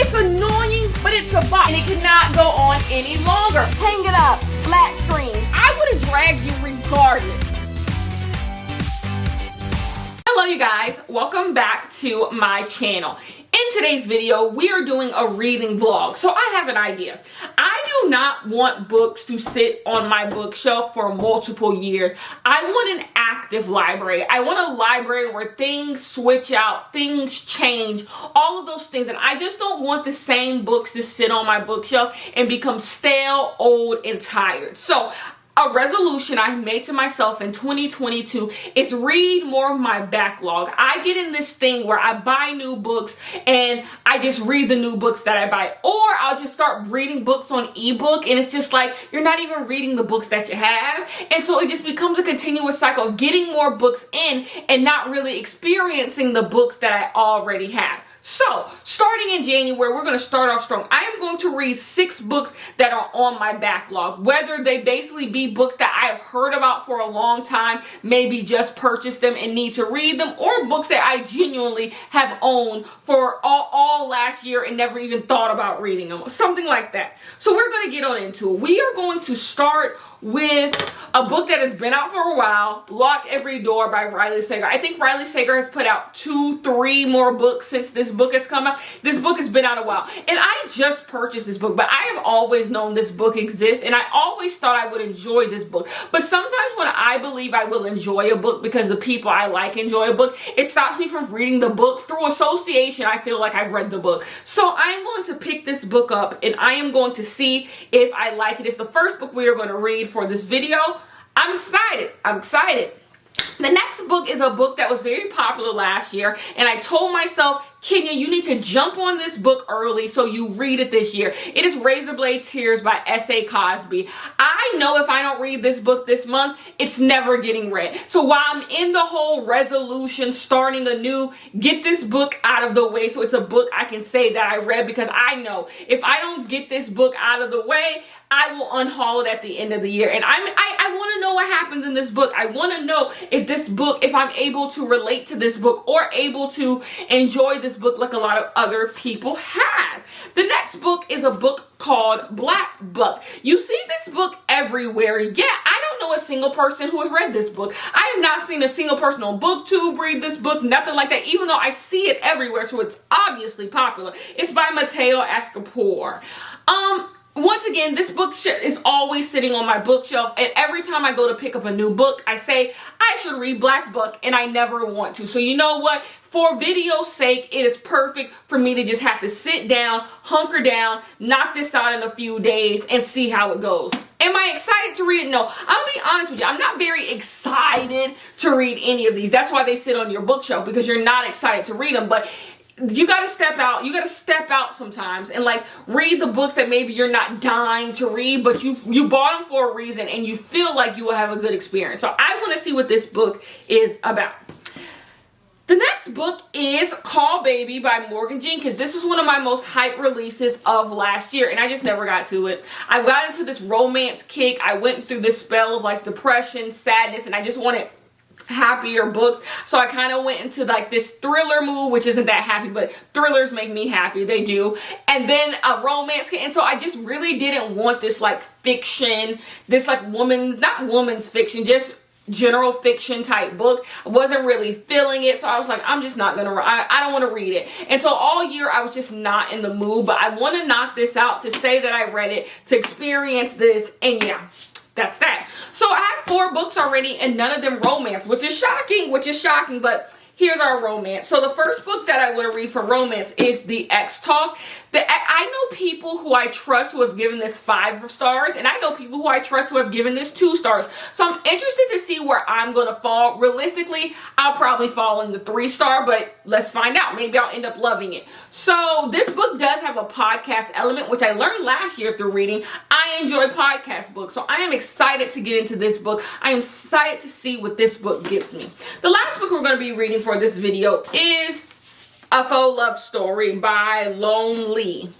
It's annoying, but it's a bot, and it cannot go on any longer. Hang it up. Flat screen. I would have dragged you regardless. Hello you guys, welcome back to my channel. In today's video, we are doing a reading vlog. So I have an idea. I do not want books to sit on my bookshelf for multiple years. I want an active library. I want a library where things switch out, things change, all of those things. And I just don't want the same books to sit on my bookshelf and become stale, old, and tired. So a resolution I made to myself in 2022 is read more of my backlog. I get in this thing where I buy new books and I just read the new books that I buy, or I'll just start reading books on ebook, and it's just like you're not even reading the books that you have. And so it just becomes a continuous cycle of getting more books in and not really experiencing the books that I already have. So, starting in January, we're going to start off strong. I am going to read 6 books that are on my backlog, whether they basically be books that I have heard about for a long time, maybe just purchased them and need to read them, or books that I genuinely have owned for all last year and never even thought about reading them, something like that. So we're going to get on into it. We are going to start with a book that has been out for a while, Lock Every Door by Riley Sagar. I think Riley Sagar has put out 2-3 more books since this book has come out. This book has been out a while, and I just purchased this book, but I have always known this book exists, and I always thought I would enjoy this book. But sometimes when I believe I will enjoy a book because the people I like enjoy a book, it stops me from reading the book. Through association, I feel like I've read the book. So I am going to pick this book up, and I am going to see if I like it. It's the first book we are going to read for this video. I'm excited. The next book is a book that was very popular last year, and I told myself, Kenya, you need to jump on this book early so you read it this year. It is Razorblade Tears by S.A. Cosby. I know if I don't read this book this month, it's never getting read. So while I'm in the whole resolution, starting anew, get this book out of the way so it's a book I can say that I read, because I know if I don't get this book out of the way, I will unhaul it at the end of the year. And I want to know what happens in this book. I want to know if this book, if I'm able to relate to this book or able to enjoy this book like a lot of other people have. The next book is a book called Black Book. You see this book everywhere. Yeah, I don't know a single person who has read this book. I have not seen a single person on BookTube read this book, nothing like that, even though I see it everywhere, so it's obviously popular. It's by Mateo Escobar. Once again, this book is always sitting on my bookshelf, and every time I go to pick up a new book, I say, I should read Black Book, and I never want to. So you know what? For video's sake, it is perfect for me to just have to sit down, hunker down, knock this out in a few days, and see how it goes. Am I excited to read it? No. I'll be honest with you. I'm not very excited to read any of these. That's why they sit on your bookshelf, because you're not excited to read them. But you got to step out. You got to step out sometimes and like read the books that maybe you're not dying to read, but you bought them for a reason and you feel like you will have a good experience. So I want to see what this book is about. The next book is Call Baby by Morgan Jenkins. This was one of my most hyped releases of last year, and I just never got to it. I got into this romance kick. I went through this spell of like depression, sadness, and I just wanted happier books. So I kind of went into like this thriller mood, which isn't that happy, but thrillers make me happy. They do. And then a romance. And so I just really didn't want this like fiction, this like not woman's fiction, just general fiction type book. I wasn't really feeling it. So I was like, I'm just not gonna, I don't want to read it. And so all year I was just not in the mood, but I want to knock this out to say that I read it, to experience this. And yeah, that's that. So I have 4 books already, and none of them romance, which is shocking, but here's our romance. So the first book that I want to read for romance is The X Talk. I know people who I trust who have given this 5 stars, and I know people who I trust who have given this 2 stars. So I'm interested to see where I'm going to fall. Realistically, I'll probably fall in the 3-star, but let's find out. Maybe I'll end up loving it. So this book does have a podcast element, which I learned last year through reading. I enjoy podcast books, so I am excited to get into this book. I am excited to see what this book gives me. The last book we're going to be reading for this video is A Faux Love Story by Lone Lee.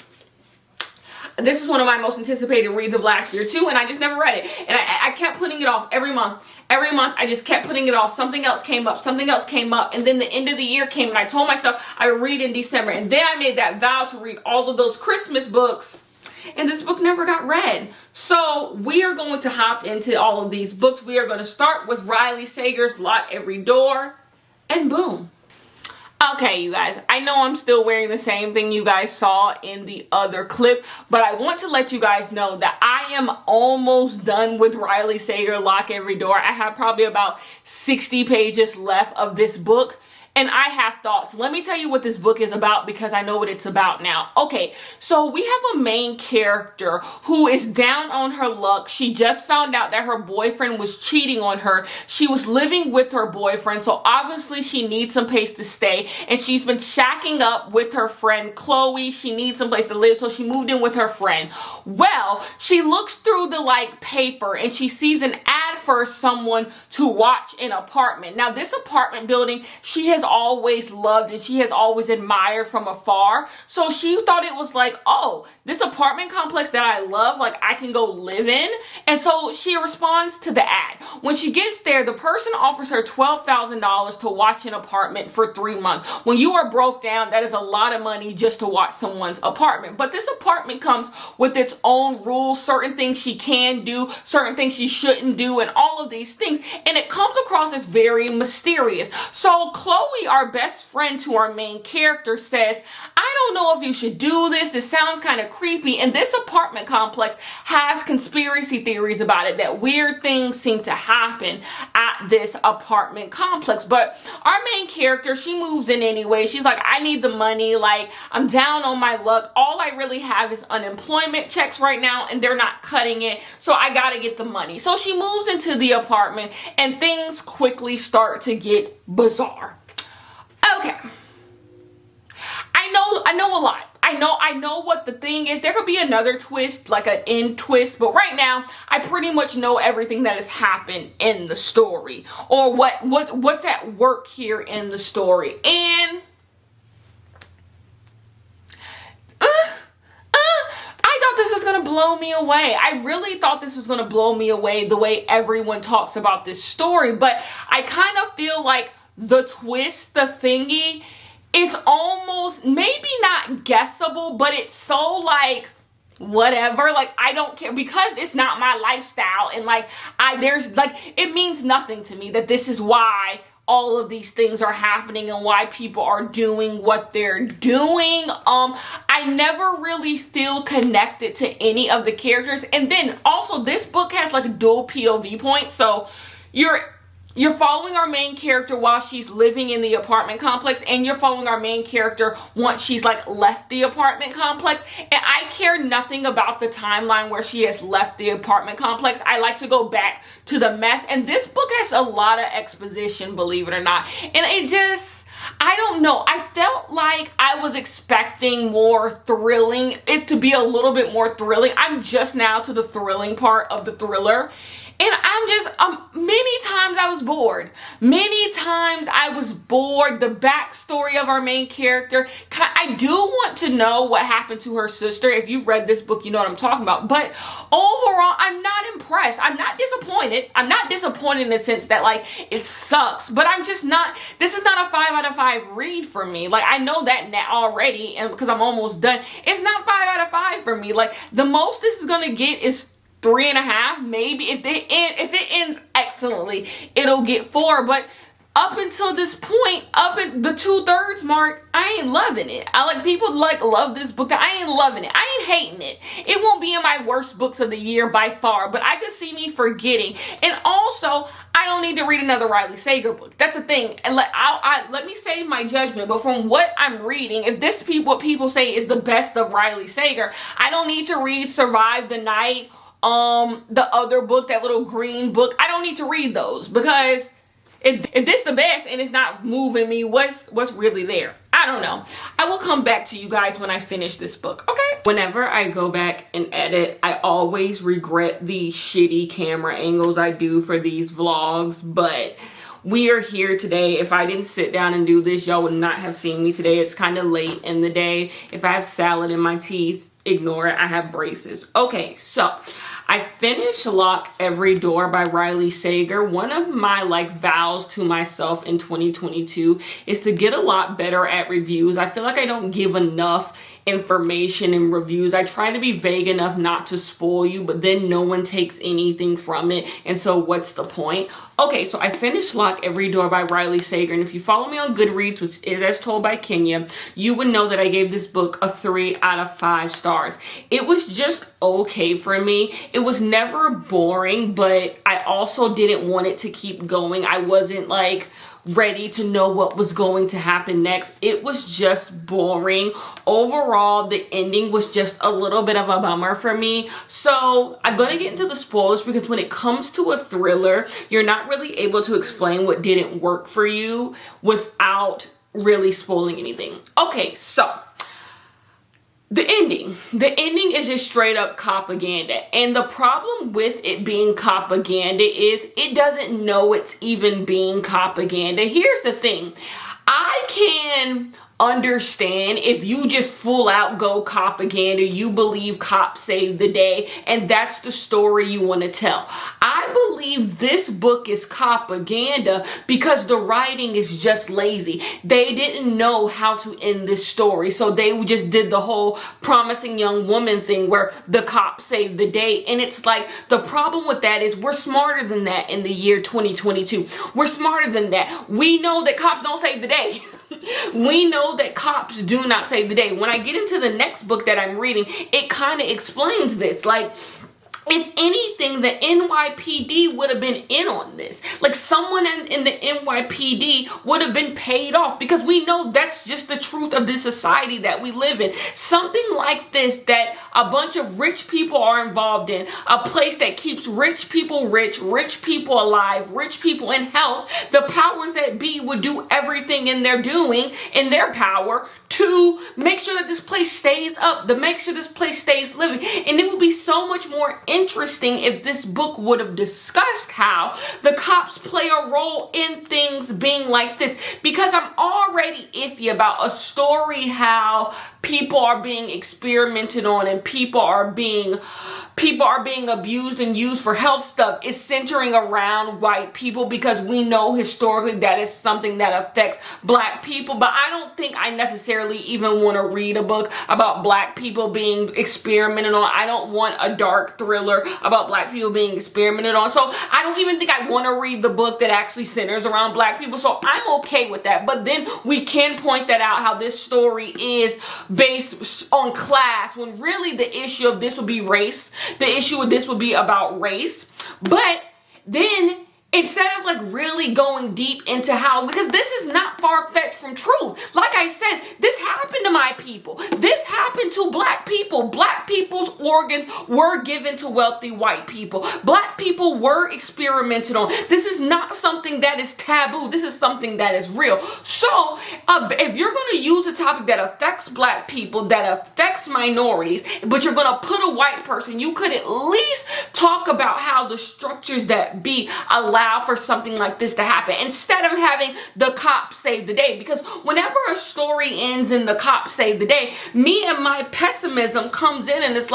This is one of my most anticipated reads of last year too, and I just never read it. And I kept putting it off every month. Every month, I just kept putting it off. Something else came up. Something else came up. And then the end of the year came, and I told myself I would read in December. And then I made that vow to read all of those Christmas books. And this book never got read. So we are going to hop into all of these books. We are going to start with Riley Sager's Lock Every Door. And boom. Okay, you guys, I know I'm still wearing the same thing you guys saw in the other clip, but I want to let you guys know that I am almost done with Riley Sager Lock Every Door. I have probably about 60 pages left of this book. And I have thoughts. Let me tell you what this book is about, because I know what it's about now. Okay, so we have a main character who is down on her luck. She just found out that her boyfriend was cheating on her. She was living with her boyfriend, so obviously she needs some place to stay. And she's been shacking up with her friend Chloe. She needs some place to live, so she moved in with her friend. Well, she looks through the paper and she sees an ad for someone to watch an apartment. Now, this apartment building, she has always loved and she has always admired from afar. So she thought it was like, oh, this apartment complex that I love, I can go live in. And so she responds to the ad. When she gets there, the person offers her $12,000 to watch an apartment for 3 months. When you are broke down, that is a lot of money just to watch someone's apartment. But this apartment comes with its own rules, certain things she can do, certain things she shouldn't do, and all of these things. And it comes across as very mysterious. So Chloe, our best friend to our main character, says, I don't know if you should do this. This sounds kind of creepy. And this apartment complex has conspiracy theories about it, that weird things seem to happen at this apartment complex. But our main character, she moves in anyway. She's like, I need the money. I'm down on my luck. All I really have is unemployment checks right now, and they're not cutting it. So I got to get the money. So she moves into the apartment, and things quickly start to get bizarre. Okay. I know a lot. I know what the thing is. There could be another twist, like an end twist, but right now I pretty much know everything that has happened in the story, or what's at work here in the story. And I thought this was gonna blow me away. I really thought this was gonna blow me away the way everyone talks about this story, but I kind of feel like the twist, the thingy, is almost maybe not guessable, but it's so whatever. I don't care, because it's not my lifestyle, and it means nothing to me that this is why all of these things are happening and why people are doing what they're doing. I never really feel connected to any of the characters. And then also this book has a dual POV point, so you're following our main character while she's living in the apartment complex, and you're following our main character once she's left the apartment complex. And I care nothing about the timeline where she has left the apartment complex. I like to go back to the mess. And this book has a lot of exposition, believe it or not. And I don't know. I felt like I was expecting more thrilling, it to be a little bit more thrilling. I'm just now to the thrilling part of the thriller. And I'm just, many times I was bored. Many times I was bored. The backstory of our main character, I do want to know what happened to her sister. If you've read this book, you know what I'm talking about. But overall, I'm not impressed. I'm not disappointed. I'm not disappointed in the sense that, it sucks. But I'm just not, this is not a 5 out of 5 read for me. I know that now already, and because I'm almost done. It's not 5 out of 5 for me. The most this is going to get is 3.5, maybe. If it ends excellently, it'll get 4. But up until this point, up at the 2/3 mark, I ain't loving it. People love this book. I ain't loving it. I ain't hating it. It won't be in my worst books of the year by far, but I could see me forgetting. And also, I don't need to read another Riley Sager book. That's a thing. And let me save my judgment. But from what I'm reading, if what people say is the best of Riley Sager, I don't need to read Survive the Night. The other book, that little green book, I don't need to read those, because if this the best and it's not moving me, what's really there? I don't know. I will come back to you guys when I finish this book, okay? Whenever I go back and edit, I always regret the shitty camera angles I do for these vlogs, but we are here today. If I didn't sit down and do this, y'all would not have seen me today. It's kind of late in the day. If I have salad in my teeth, ignore it. I have braces. Okay, so I finished Lock Every Door by Riley Sagar. One of my vows to myself in 2022 is to get a lot better at reviews. I feel like I don't give enough information in reviews. I try to be vague enough not to spoil you, but then no one takes anything from it, and so what's the point? Okay, so I finished Lock Every Door by Riley Sagar, and if you follow me on Goodreads, which is As Told by Kenya, you would know that I gave this book a 3 out of 5 stars. It was just okay for me. It was never boring, but I also didn't want it to keep going. I wasn't ready to know what was going to happen next. It was just boring. Overall, the ending was just a little bit of a bummer for me. So I'm going to get into the spoilers, because when it comes to a thriller, you're not really able to explain what didn't work for you without really spoiling anything. Okay, so the ending is just straight up propaganda. And the problem with it being propaganda is it doesn't know it's even being propaganda. Here's the thing. I can understand if you just full out go propaganda, you believe cops saved the day, and that's the story you want to tell. I believe this book is propaganda because the writing is just lazy. They didn't know how to end this story, so they just did the whole promising young woman thing where the cops saved the day. And it's the problem with that is we're smarter than that in the year 2022. We're smarter than that. We know that cops don't save the day. We know that cops do not save the day. When I get into the next book that I'm reading, it kind of explains this. If anything, the NYPD would have been in on this. Someone in the NYPD would have been paid off, because we know that's just the truth of this society that we live in. Something like this that a bunch of rich people are involved in, a place that keeps rich people rich people alive, rich people in health, the powers that be would do everything in their power to make sure that this place stays up, to make sure this place stays living. And it would be so much more interesting if this book would have discussed how the cops play a role in things being like this, because I'm already iffy about a story how people are being experimented on and people are being abused and used for health stuff is centering around white people, because we know historically that is something that affects black people. But I don't think I necessarily even want to read a book about black people being experimented on. I don't want a dark thriller about black people being experimented on. So I don't even think I want to read the book that actually centers around black people. So I'm okay with that. But then we can point that out, how this story is based on class, when really the issue of this would be race. The issue with this would be about race. But then instead of really going deep into how, because this is not far-fetched from truth. Like I said, this happened to my people. This happened to black people. Black people's organs were given to wealthy white people. Black people were experimented on. This is not something that is taboo. This is something that is real. So if you're going to use a topic that affects black people, that affects minorities, but you're going to put a white person, you could at least talk about how the structures that be allow for something like this to happen, instead of having the cop save the day. Because whenever a story ends in the cop save the day, me and my pessimism comes in, and it's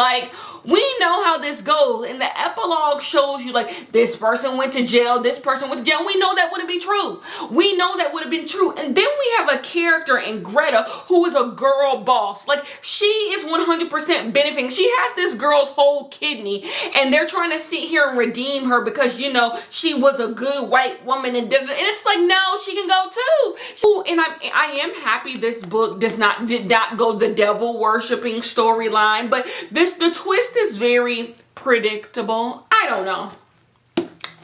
we know how this goes, and the epilogue shows you this person went to jail, this person went to jail. We know that wouldn't be true. We know that would have been true. And then we have a character in Greta who is a girl boss. She is 100% benefiting. She has this girl's whole kidney, and they're trying to sit here and redeem her because she was a good white woman, and it's no, she can go too. And I am happy this book did not go the devil worshiping storyline, but the twist is very predictable. I don't know.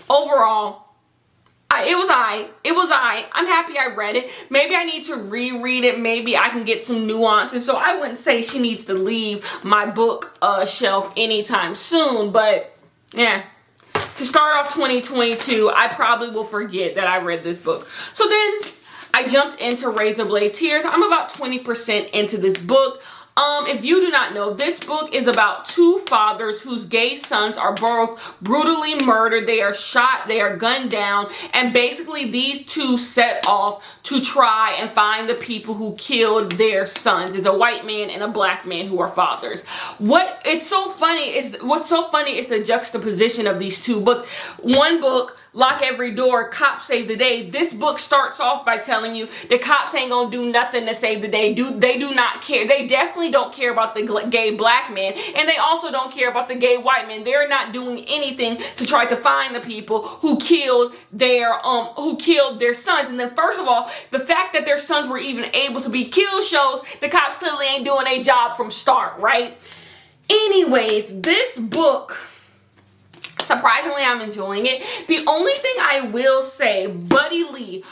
Overall, it was I. I'm happy I read it. Maybe I need to reread it. Maybe I can get some nuances. So I wouldn't say she needs to leave my book shelf anytime soon. But yeah, to start off 2022, I probably will forget that I read this book. So then I jumped into Razor Blade Tears. I'm about 20% into this book. If you do not know, this book is about two fathers whose gay sons are both brutally murdered. They are shot, they are gunned down, and basically these two set off to try and find the people who killed their sons. It's a white man and a black man who are fathers. What's so funny is the juxtaposition of these two books. One book, Lock Every Door, Cops Save the Day. This book starts off by telling you the cops ain't gonna do nothing to save the day. They do not care. They definitely don't care about the gay black man, and they also don't care about the gay white man. They're not doing anything to try to find the people who killed their sons. And then first of all, the fact that their sons were even able to be killed shows the cops clearly ain't doing a job from start, right? Anyways, this book, surprisingly, I'm enjoying it. The only thing I will say, Buddy Lee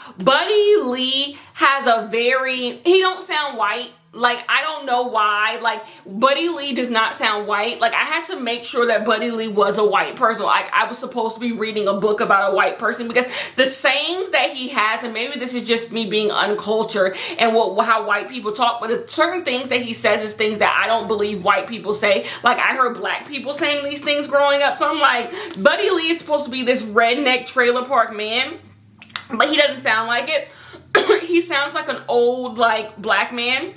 has a he don't sound white. Like, I don't know why. Like, Buddy Lee does not sound white. Like, I had to make sure that Buddy Lee was a white person. Like, I was supposed to be reading a book about a white person, because the sayings that he has, and maybe this is just me being uncultured and how white people talk, but certain things that he says is things that I don't believe white people say. Like, I heard black people saying these things growing up. So I'm like, Buddy Lee is supposed to be this redneck trailer park man, but he doesn't sound like it. He sounds like an old, like, black man.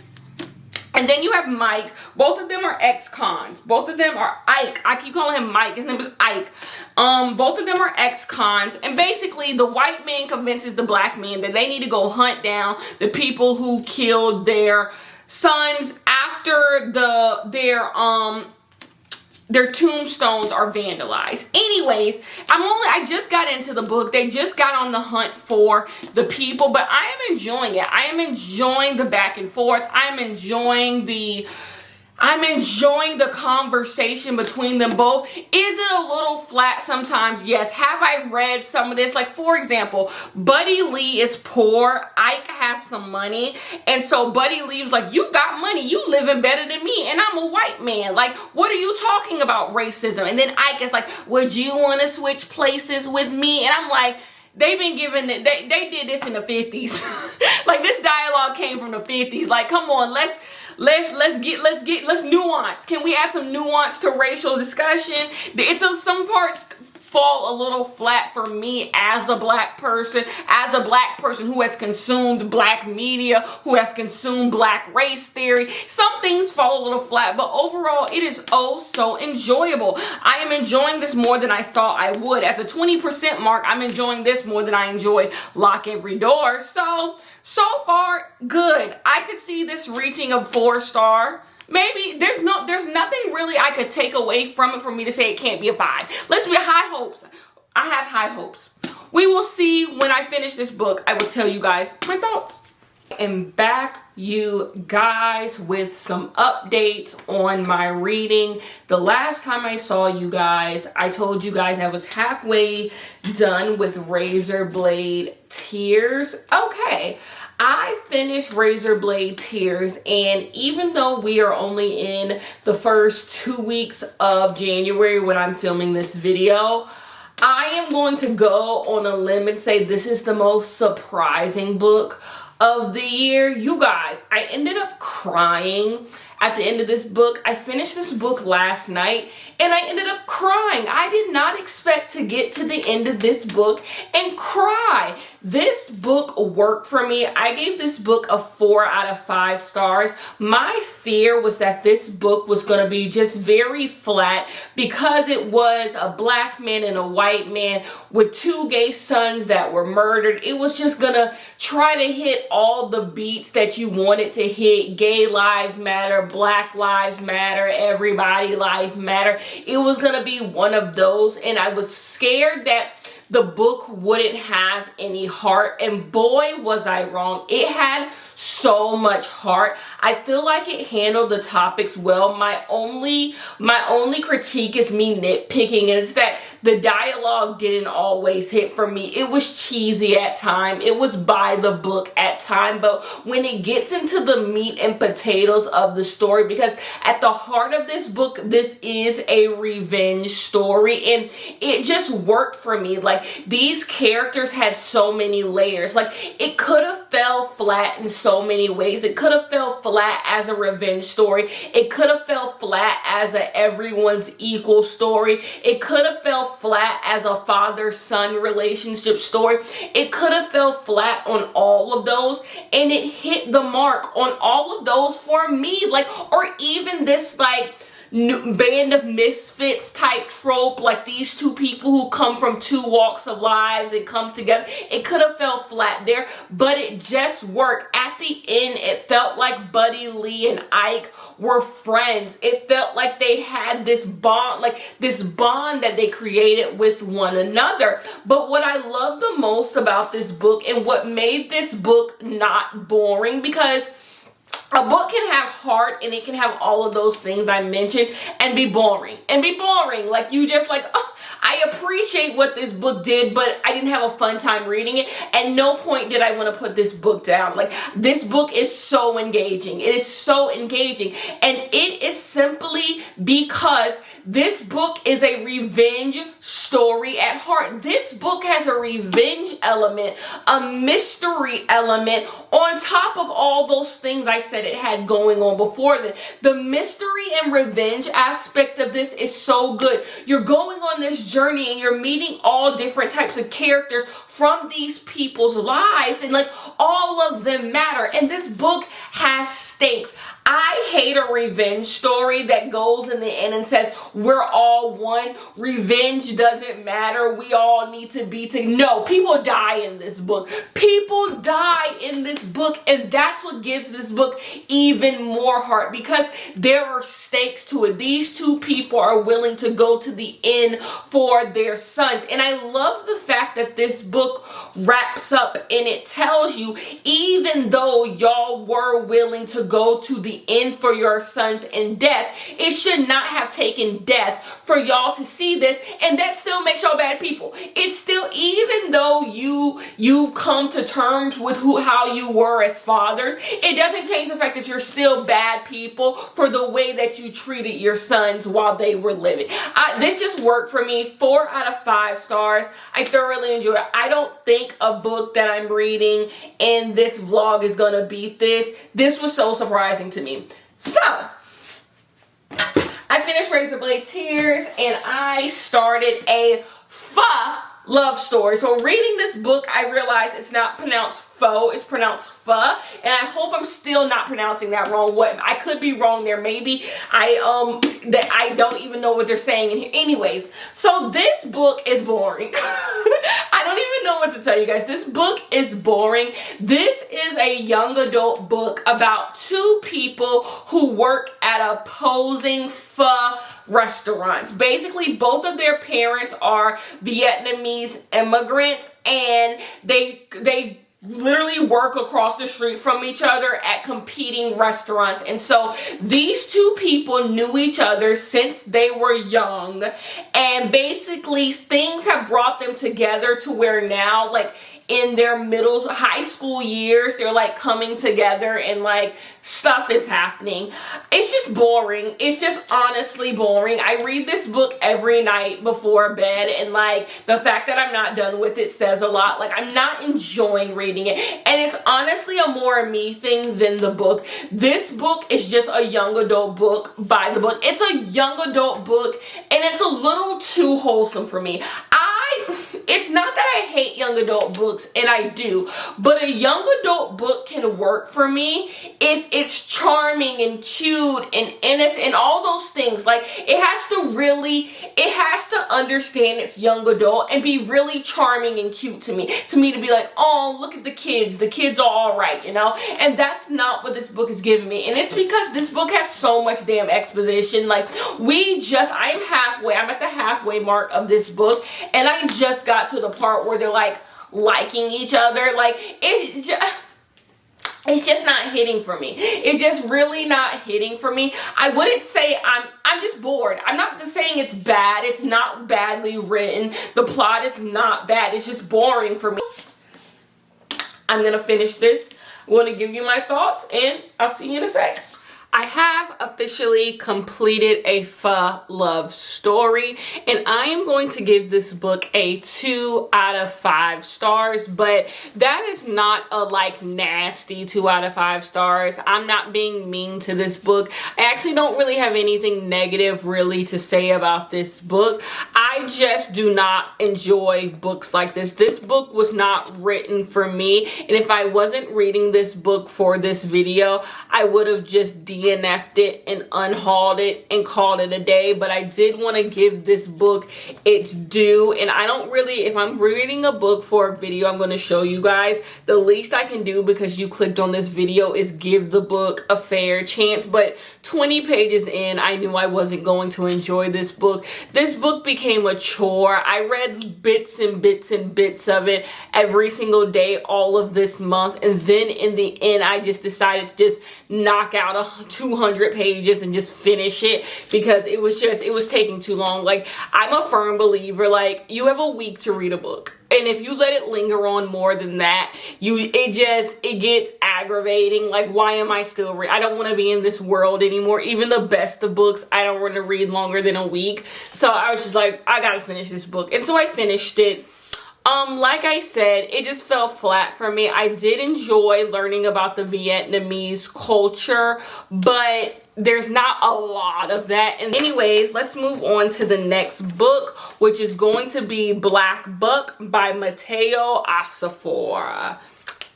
And then you have Mike. Both of them are ex-cons. Both of them are Ike. I keep calling him Mike. His name is Ike. Both of them are ex-cons. And basically, the white man convinces the black man that they need to go hunt down the people who killed their sons after their tombstones are vandalized. Anyways, I just got into the book. They just got on the hunt for the people, but I am enjoying it. I am enjoying the back and forth. I'm enjoying the conversation between them both. Is it a little flat sometimes? Yes. Have I read some of this? Like, for example, Buddy Lee is poor. Ike has some money. And so Buddy Lee was like, you got money. You living better than me. And I'm a white man. Like, what are you talking about, racism? And then Ike is like, would you want to switch places with me? And I'm like, they've been giving it, they did this in the 50s. Like, this dialogue came from the 50s. Like, come on, let's nuance. Can we add some nuance to racial discussion? Some parts fall a little flat for me as a black person who has consumed black media, who has consumed black race theory. Some things fall a little flat, but overall it is oh so enjoyable. I am enjoying this more than I thought I would. At the 20% mark, I'm enjoying this more than I enjoyed Lock Every Door. So far, good. I could see this reaching a 4-star. Maybe there's nothing really I could take away from it for me to say it can't be a 5. Let's be high hopes. I have high hopes. We will see when I finish this book. I will tell you guys my thoughts. And back, you guys, with some updates on my reading. The last time I saw you guys, I told you guys I was halfway done with Razorblade Tears. Okay, I finished Razorblade Tears, and even though we are only in the first 2 weeks of January when I'm filming this video, I am going to go on a limb and say this is the most surprising book of the year. You guys, I ended up crying at the end of this book. I finished this book last night and I ended up crying. I did not expect to get to the end of this book and cry. This book worked for me. I gave this book a 4 out of 5 stars. My fear was that this book was going to be just very flat because it was a black man and a white man with 2 gay sons that were murdered. It was just going to try to hit all the beats that you wanted to hit. Gay lives matter, black lives matter, everybody lives matter. It was going to be one of those, and I was scared that the book wouldn't have any heart, and boy was I wrong. It had so much heart. I feel like it handled the topics well. My only critique is me nitpicking, and it's that the dialogue didn't always hit for me. It was cheesy at time. It was by the book at time. But when it gets into the meat and potatoes of the story, because at the heart of this book, this is a revenge story, and it just worked for me. Like, these characters had so many layers. Like, it could have fell flat and so many ways. It could have fell flat as a revenge story. It could have fell flat as a everyone's equal story. It could have fell flat as a father-son relationship story. It could have fell flat on all of those, and it hit the mark on all of those for me. Like, or even this like band of misfits type trope, like these two people who come from two walks of lives and come together. It could have fell flat there, but it just worked. At the end, it felt like Buddy Lee and Ike were friends. It felt like they had this bond, that they created with one another. But what I love the most about this book, and what made this book not boring, because a book can have heart and it can have all of those things I mentioned and be boring. Like, you just like, oh, I appreciate what this book did, but I didn't have a fun time reading it. At no point did I want to put this book down. Like, this book is so engaging. It is so engaging. And it is simply because this book is a revenge story at heart. This book has a revenge element, a mystery element, on top of all those things I said it had going on before then. The mystery and revenge aspect of this is so good. You're going on this journey and you're meeting all different types of characters from these people's lives, and like all of them matter. And this book has stakes. I hate a revenge story that goes in the end and says we're all one. Revenge doesn't matter. We all need to be together. No, people die in this book. People die in this book, and that's what gives this book even more heart, because there are stakes to it. These two people are willing to go to the end for their sons. And I love the fact that this book wraps up and it tells you, even though y'all were willing to go to the end for your sons in death, it should not have taken death for y'all to see this, and that still makes y'all bad people. It's still, even though you come to terms with how you were as fathers, it doesn't change the fact that you're still bad people for the way that you treated your sons while they were living. This just worked for me. 4 out of 5 stars. I thoroughly enjoyed it. I don't think a book that I'm reading in this vlog is gonna beat this. This was so surprising to me. So, I finished Razor Blade Tears, and I started a love story. So reading this book, I realized it's not pronounced faux, it's pronounced pho, and I hope I'm still not pronouncing that wrong. What I could be wrong there. Maybe that I don't even know what they're saying in here. Anyways, so this book is boring. I don't even know what to tell you guys. This book is boring. This is a young adult book about two people who work at opposing pho restaurants. Basically, both of their parents are Vietnamese immigrants, and they literally work across the street from each other at competing restaurants. And so these two people knew each other since they were young, and basically things have brought them together to where now, like, in their high school years, they're like coming together and like stuff is happening. It's just boring. It's just honestly boring. I read this book every night before bed, and like the fact that I'm not done with it says a lot. Like, I'm not enjoying reading it, and it's honestly a more me thing than the book. This book is just a young adult book by the book. It's a young adult book, and it's a little too wholesome for me. It's not that I hate young adult books, and I do, but a young adult book can work for me if it's charming and cute and innocent and all those things. Like, it has to understand it's young adult and be really charming and cute to me to be like, oh, look at the kids are all right, you know? And that's not what this book is giving me, and it's because this book has so much damn exposition. Like, I'm at the halfway mark of this book, and I just got to the part where they're like liking each other. Like, it's just not hitting for me. It's just really not hitting for me. I wouldn't say I'm just bored. I'm not saying it's bad. It's not badly written. The plot is not bad. It's just boring for me. I'm gonna finish this. I'm gonna give you my thoughts, and I'll see you in a sec. I have officially completed a pho love story, and I am going to give this book a 2 out of 5 stars, but that is not a like nasty 2 out of 5 stars. I'm not being mean to this book. I actually don't really have anything negative really to say about this book. I just do not enjoy books like this. This book was not written for me, and if I wasn't reading this book for this video, I would have just DNF'd it and unhauled it and called it a day. But I did want to give this book its due, and I don't really, if I'm reading a book for a video I'm going to show you guys, the least I can do because you clicked on this video is give the book a fair chance. But 20 pages in, I knew I wasn't going to enjoy this book. This book became a chore. I read bits and bits and bits of it every single day all of this month, and then in the end I just decided to just knock out 200 pages and just finish it because it was taking too long. Like, I'm a firm believer, like, you have a week to read a book, and if you let it linger on more than that, it gets aggravating. Like, why am I still I don't want to be in this world anymore. Even the best of books, I don't want to read longer than a week. So I was just like, I gotta finish this book, and so I finished it. Like I said, it just fell flat for me. I did enjoy learning about the Vietnamese culture, but there's not a lot of that. And anyways, let's move on to the next book, which is going to be Black Book by Mateo Asafor.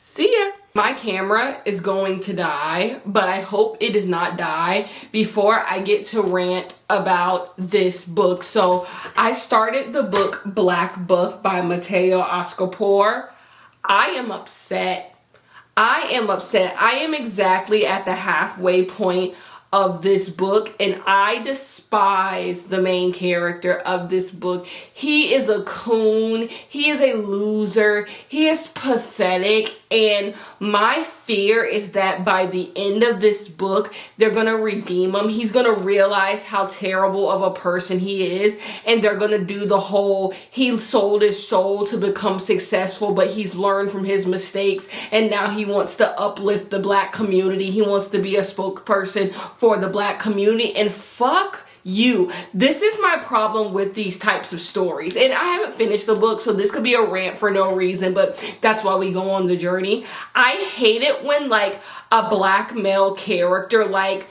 See ya. My camera is going to die, but I hope it does not die before I get to rant about this book. So I started the book Black Book by Mateo Asafor. I am upset. I am exactly at the halfway point of this book, and I despise the main character of this book. He is a coon. He is a loser. He is pathetic, and my fear is that by the end of this book, they're gonna redeem him. He's gonna realize how terrible of a person he is, and they're gonna do the whole, he sold his soul to become successful, but he's learned from his mistakes, and now he wants to uplift the Black community. He wants to be a spokesperson for the Black community, and fuck you. This is my problem with these types of stories, and I haven't finished the book, so this could be a rant for no reason, but that's why we go on the journey. I hate it when like a Black male character, like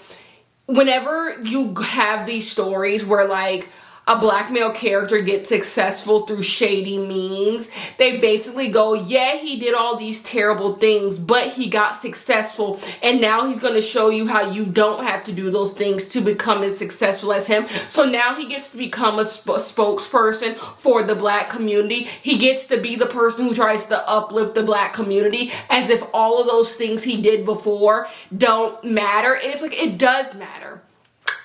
whenever you have these stories where like a Black male character gets successful through shady means, they basically go, yeah, he did all these terrible things, but he got successful, and now he's going to show you how you don't have to do those things to become as successful as him. So now he gets to become a spokesperson for the Black community. He gets to be the person who tries to uplift the Black community, as if all of those things he did before don't matter. And it's like, it does matter.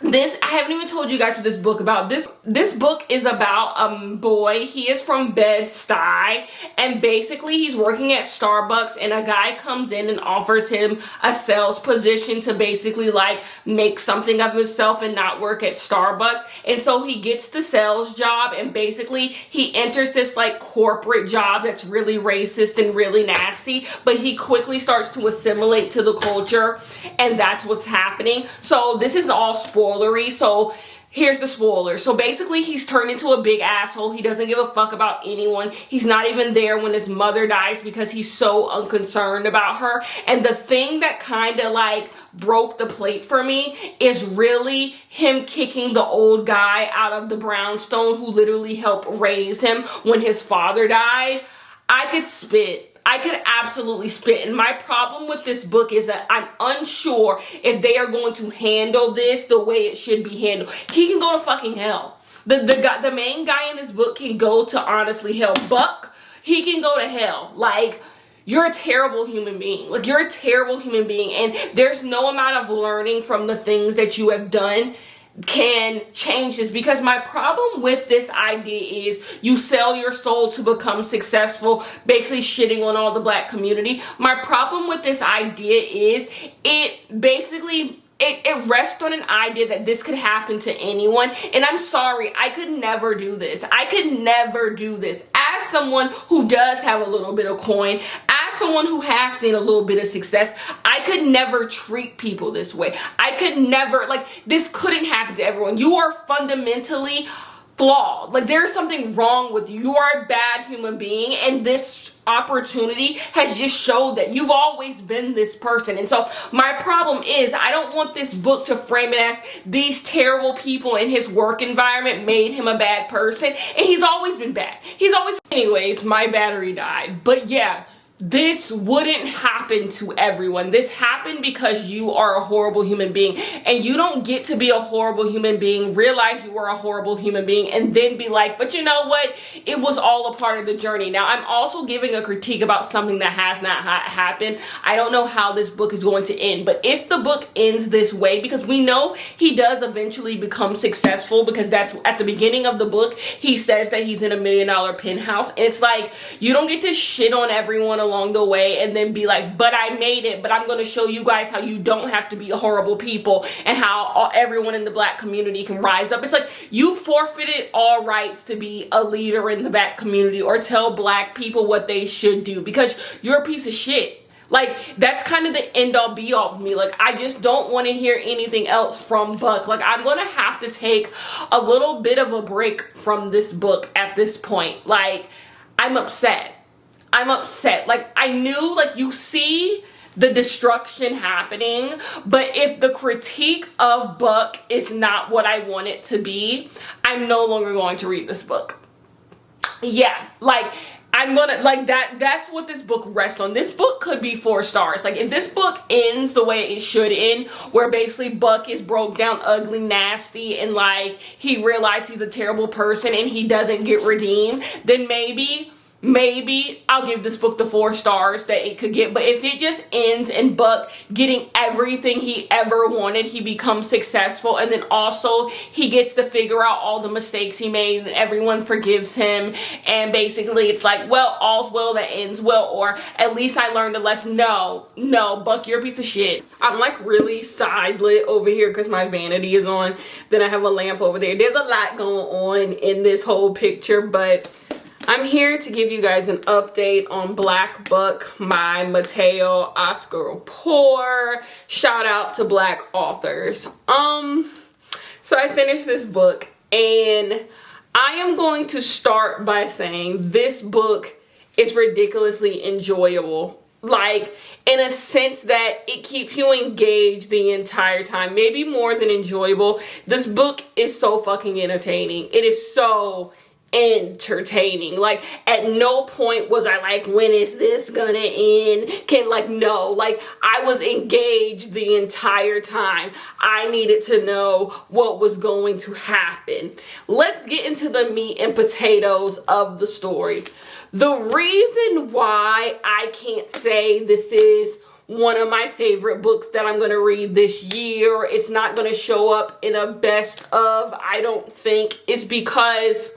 I haven't even told you guys what this book about. This book is about a boy. He is from Bed-Stuy, and basically he's working at Starbucks, and a guy comes in and offers him a sales position to basically like make something of himself and not work at Starbucks. And so he gets the sales job, and basically he enters this like corporate job that's really racist and really nasty, but he quickly starts to assimilate to the culture, and that's what's happening. So this is all spoilery, so here's the spoiler. So basically he's turned into a big asshole. He doesn't give a fuck about anyone. He's not even there when his mother dies because he's so unconcerned about her. And the thing that kind of like broke the plate for me is really him kicking the old guy out of the brownstone who literally helped raise him when his father died. I could spit. I could absolutely spit. And my problem with this book is that I'm unsure if they are going to handle this the way it should be handled. He can go to fucking hell. The main guy in this book can go to honestly hell. Buck, he can go to hell. Like, you're a terrible human being. Like, you're a terrible human being. And there's no amount of learning from the things that you have done can change this, because my problem with this idea is you sell your soul to become successful, basically shitting on all the Black community. My problem with this idea is it basically it rests on an idea that this could happen to anyone, and I'm sorry, I could never do this. I could never do this. As someone who does have a little bit of coin, as someone who has seen a little bit of success, I could never treat people this way. I could never, like, this couldn't happen to everyone. You are fundamentally flawed. Like, there's something wrong with you. You are a bad human being, and this opportunity has just showed that you've always been this person. And so my problem is, I don't want this book to frame it as these terrible people in his work environment made him a bad person, and he's always been bad. Anyways, my battery died. But yeah, this wouldn't happen to everyone. This happened because you are a horrible human being, and you don't get to be a horrible human being, realize you are a horrible human being, and then be like, but you know what? It was all a part of the journey. Now, I'm also giving a critique about something that has not happened. I don't know how this book is going to end, but if the book ends this way, because we know he does eventually become successful, because that's at the beginning of the book, he says that he's in $1 million penthouse, and it's like, you don't get to shit on everyone along the way and then be like, but I made it, but I'm going to show you guys how you don't have to be horrible people and how everyone in the black community can rise up. It's like, you forfeited all rights to be a leader in the black community or tell black people what they should do, because you're a piece of shit. Like, that's kind of the end all be all of me. Like, I just don't want to hear anything else from Buck. Like, I'm going to have to take a little bit of a break from this book at this point. Like, I'm upset. Like, I knew, like, you see the destruction happening, but if the critique of Buck is not what I want it to be, I'm no longer going to read this book. Yeah, like, I'm gonna, like, that's what this book rests on. This book could be 4 stars. Like, if this book ends the way it should end, where basically Buck is broke down, ugly, nasty, and like, he realized he's a terrible person and he doesn't get redeemed, then maybe I'll give this book the 4 stars that it could get. But if it just ends in Buck getting everything he ever wanted, he becomes successful, and then also he gets to figure out all the mistakes he made and everyone forgives him, and basically it's like, well, all's well that ends well, or at least I learned a lesson. No, Buck, you're a piece of shit. I'm like really side lit over here because my vanity is on. Then I have a lamp over there. There's a lot going on in this whole picture, but I'm here to give you guys an update on Black Buck, my Mateo Oscar report. Shout out to black authors. So I finished this book, and I am going to start by saying this book is ridiculously enjoyable. Like, in a sense that it keeps you engaged the entire time. Maybe more than enjoyable. This book is so fucking entertaining. It is so entertaining. Like, at no point was I like, when is this gonna end? No, like, I was engaged the entire time. I needed to know what was going to happen. Let's get into the meat and potatoes of the story. The reason why I can't say this is one of my favorite books that I'm going to read this year, it's not going to show up in a best of, I don't think, is because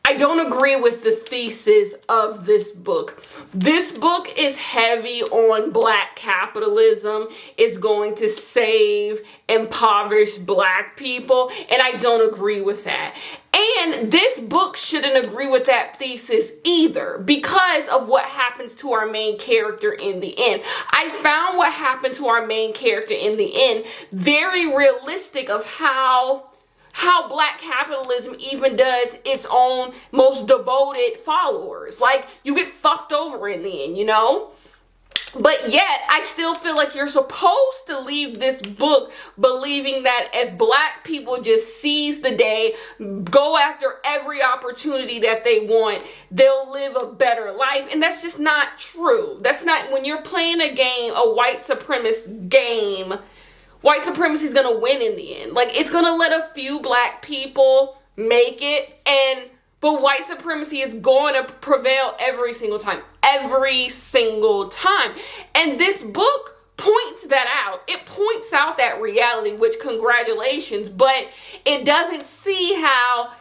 I don't agree with the thesis of this book. This book is heavy on black capitalism. It's going to save impoverished black people, and I don't agree with that. And this book shouldn't agree with that thesis either, because of what happens to our main character in the end. I found what happened to our main character in the end very realistic of how black capitalism even does its own most devoted followers. Like, you get fucked over in the end, you know? But yet, I still feel like you're supposed to leave this book believing that if black people just seize the day, go after every opportunity that they want, they'll live a better life. And that's just not true. That's not, when you're playing a game, a white supremacist game, white supremacy is going to win in the end. Like, it's going to let a few black people make it, but white supremacy is going to prevail every single time. Every single time. And this book points that out. It points out that reality, which, congratulations, but it doesn't see how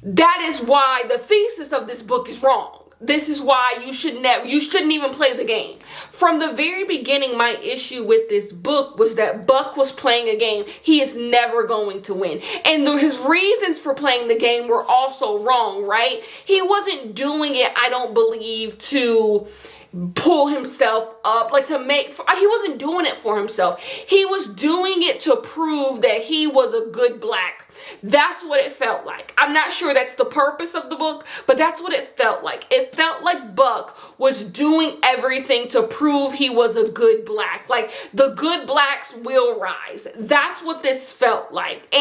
that is why the thesis of this book is wrong. This is why you shouldn't even play the game. From the very beginning, my issue with this book was that Buck was playing a game he is never going to win. And his reasons for playing the game were also wrong, right? He wasn't doing it, I don't believe, to pull himself up, like to make, he wasn't doing it for himself. He was doing it to prove that he was a good black. That's what it felt like. I'm not sure that's the purpose of the book, but that's what it felt like. It felt like Buck was doing everything to prove he was a good black. Like, the good blacks will rise. That's what this felt like.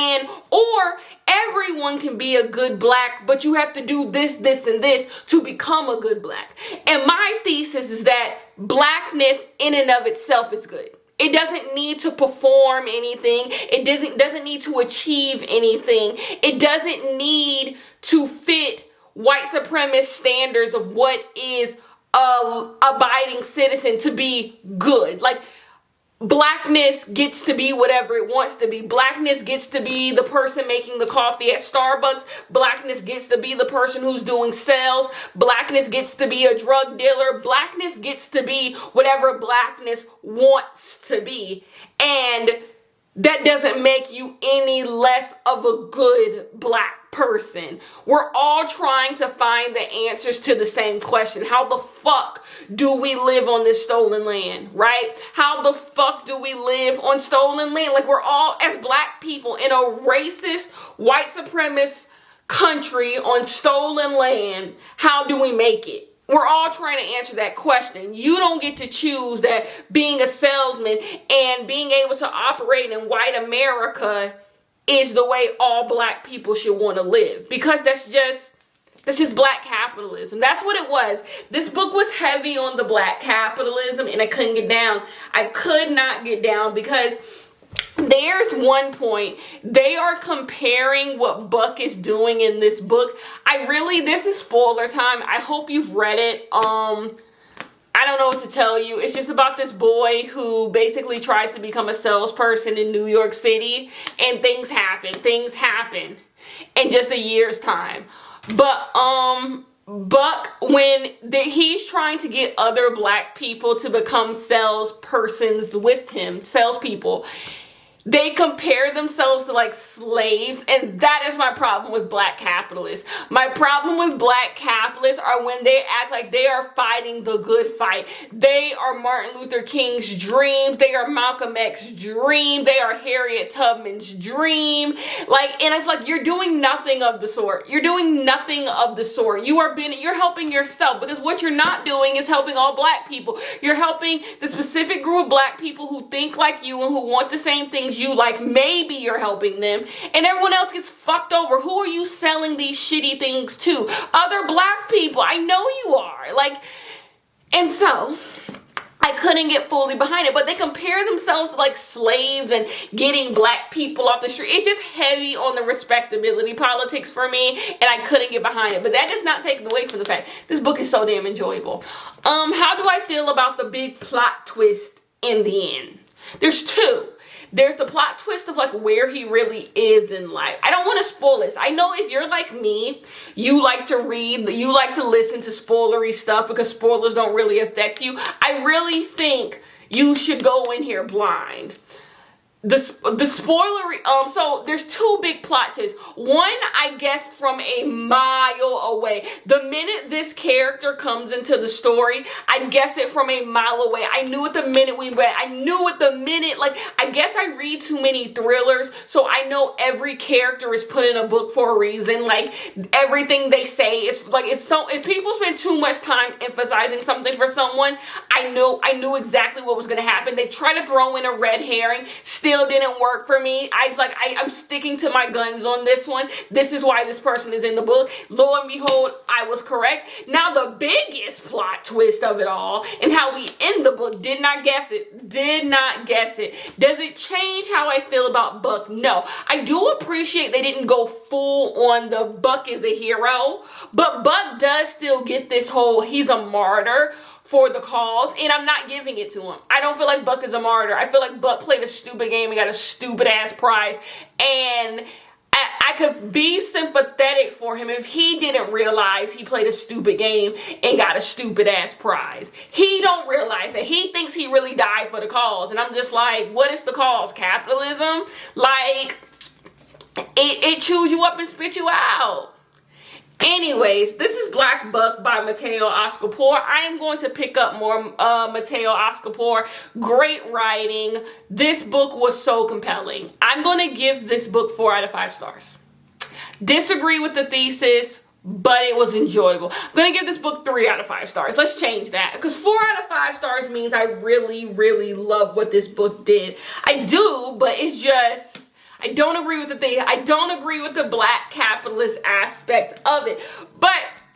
Or everyone can be a good black, but you have to do this, this, and this to become a good black. And my thesis is that blackness in and of itself is good. It doesn't need to perform anything. It doesn't need to achieve anything. It doesn't need to fit white supremacist standards of what is a abiding citizen to be good. Like, blackness gets to be whatever it wants to be. Blackness gets to be the person making the coffee at Starbucks. Blackness gets to be the person who's doing sales. Blackness gets to be a drug dealer. Blackness gets to be whatever blackness wants to be. And that doesn't make you any less of a good black person. We're all trying to find the answers to the same question. How the fuck do we live on this stolen land, right? How the fuck do we live on stolen land? Like, we're all, as black people in a racist, white supremacist country on stolen land, how do we make it? We're all trying to answer that question. You don't get to choose that being a salesman and being able to operate in white America is the way all black people should want to live. Because that's just black capitalism. That's what it was. This book was heavy on the black capitalism, and I couldn't get down. I could not get down because there's one point, they are comparing what Buck is doing in this book. This is spoiler time. I hope you've read it. I don't know what to tell you. It's just about this boy who basically tries to become a salesperson in New York City, and things happen in just a year's time. But Buck, when he's trying to get other black people to become salespersons with him, salespeople, they compare themselves to like slaves, and that is my problem with black capitalists. My problem with black capitalists are when they act like they are fighting the good fight. They are Martin Luther King's dreams. They are Malcolm X's dream. They are Harriet Tubman's dream. And it's like, you're doing nothing of the sort. You're doing nothing of the sort. You're helping yourself, because what you're not doing is helping all black people. You're helping the specific group of black people who think like you and who want the same things you like. Maybe you're helping them, and everyone else gets fucked over. Who are you selling these shitty things to? Other black people. I know you are. And so I couldn't get fully behind it, but they compare themselves to like slaves and getting black people off the street. It's just heavy on the respectability politics for me, and I couldn't get behind it. But that does not take away from the fact this book is so damn enjoyable. How do I feel about the big plot twist in the end? There's two. There's the plot twist of like where he really is in life. I don't want to spoil this. I know if you're like me, you like to read, you like to listen to spoilery stuff because spoilers don't really affect you. I really think you should go in here blind. The spoilery, so there's two big plot twists. One, I guessed from a mile away. The minute this character comes into the story, I guess it from a mile away. I knew it the minute we read. I knew it the minute, I guess I read too many thrillers, so I know every character is put in a book for a reason. Everything they say is, if people spend too much time emphasizing something for someone, I knew exactly what was going to happen. They try to throw in a red herring, still didn't work for me. I'm sticking to my guns on this one. This is why this person is in the book. Lo and behold, I was correct. Now the biggest plot twist of it all, and how we end the book, did not guess it. Does it change how I feel about Buck? No. I do appreciate they didn't go full on the Buck is a hero, but Buck does still get this whole he's a martyr for the cause, and I'm not giving it to him. I don't feel like Buck is a martyr. I feel like Buck played a stupid game and got a stupid ass prize, and I could be sympathetic for him if he didn't realize he played a stupid game and got a stupid ass prize. He don't realize that. He thinks he really died for the cause, and I'm just like, what is the cause? Capitalism? It chews you up and spit you out. Anyways, this is Black Buck by Mateo Oscapour. I am going to pick up more Mateo Oscapour. Great writing. This book was so compelling. I'm going to give this book 4 out of 5 stars. Disagree with the thesis, but it was enjoyable. I'm going to give this book 3 out of 5 stars. Let's change that, because 4 out of 5 stars means I really, really love what this book did. I do, but it's just, I don't agree with the thing. I don't agree with the black capitalist aspect of it. But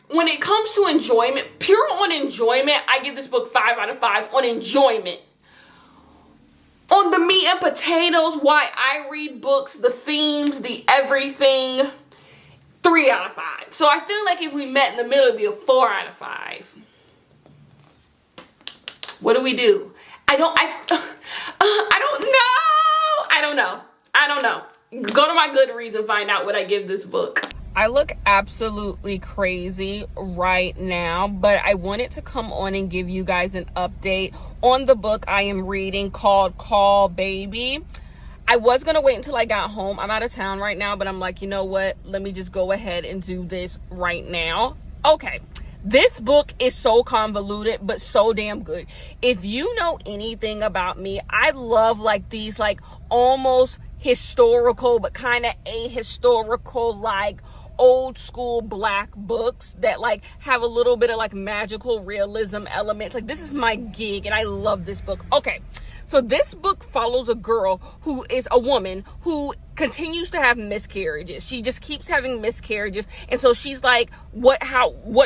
when it comes to enjoyment, pure on enjoyment, I give this book 5 out of 5 on enjoyment. On the meat and potatoes, why I read books, the themes, the everything, 3 out of 5. So I feel like if we met in the middle, it'd be a 4 out of 5. What do we do? I don't know. Go to my Goodreads and find out what I give this book. I look absolutely crazy right now, but I wanted to come on and give you guys an update on the book I am reading called Call Baby. I was going to wait until I got home. I'm out of town right now, but I'm like, you know what? Let me just go ahead and do this right now. Okay. This book is so convoluted, but so damn good. If you know anything about me, I love like these like almost historical, but kind of ahistorical, like old school black books that like have a little bit of like magical realism elements. Like this is my gig and I love this book. Okay. So this book follows a girl who is a woman who continues to have miscarriages. She just keeps having miscarriages. And so she's like, what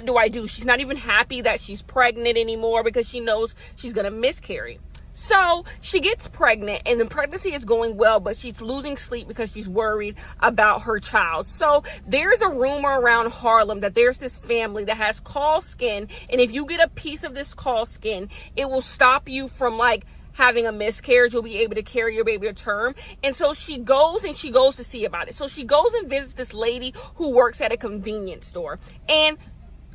do I do? She's not even happy that she's pregnant anymore because she knows she's going to miscarry. So she gets pregnant and the pregnancy is going well, but she's losing sleep because she's worried about her child. So there's a rumor around Harlem that there's this family that has caul skin. And if you get a piece of this caul skin, it will stop you from like having a miscarriage. You'll be able to carry your baby to term. And so she goes to see about it. So she goes and visits this lady who works at a convenience store. And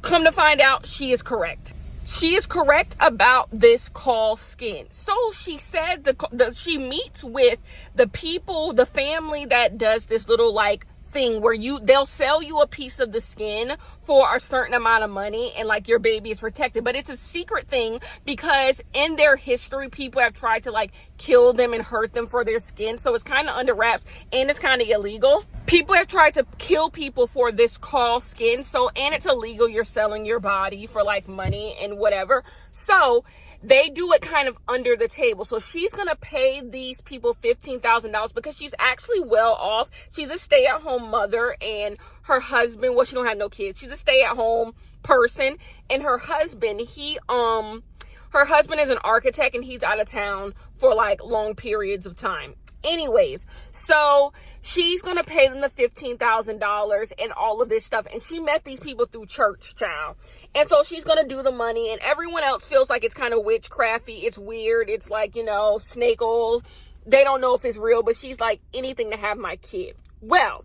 come to find out, she is correct. She is correct about this caul skin. So she said she meets with the people, the family that does this little like thing where they'll sell you a piece of the skin for a certain amount of money and like your baby is protected. But it's a secret thing because in their history, people have tried to like kill them and hurt them for their skin. So it's kind of under wraps and it's kind of illegal. People have tried to kill people for this caul skin. So, and it's illegal. You're selling your body for like money and whatever. So they do it kind of under the table. So she's going to pay these people $15,000 because she's actually well off. She's a stay-at-home mother and her husband, well, she don't have no kids. She's a stay-at-home person. And her husband, her husband is an architect and he's out of town for like long periods of time. Anyways, so she's going to pay them the $15,000 and all of this stuff. And she met these people through church, child. And so she's going to do the money and everyone else feels like it's kind of witchcrafty. It's weird. It's like, you know, snake oil. They don't know if it's real, but she's like, anything to have my kid. Well,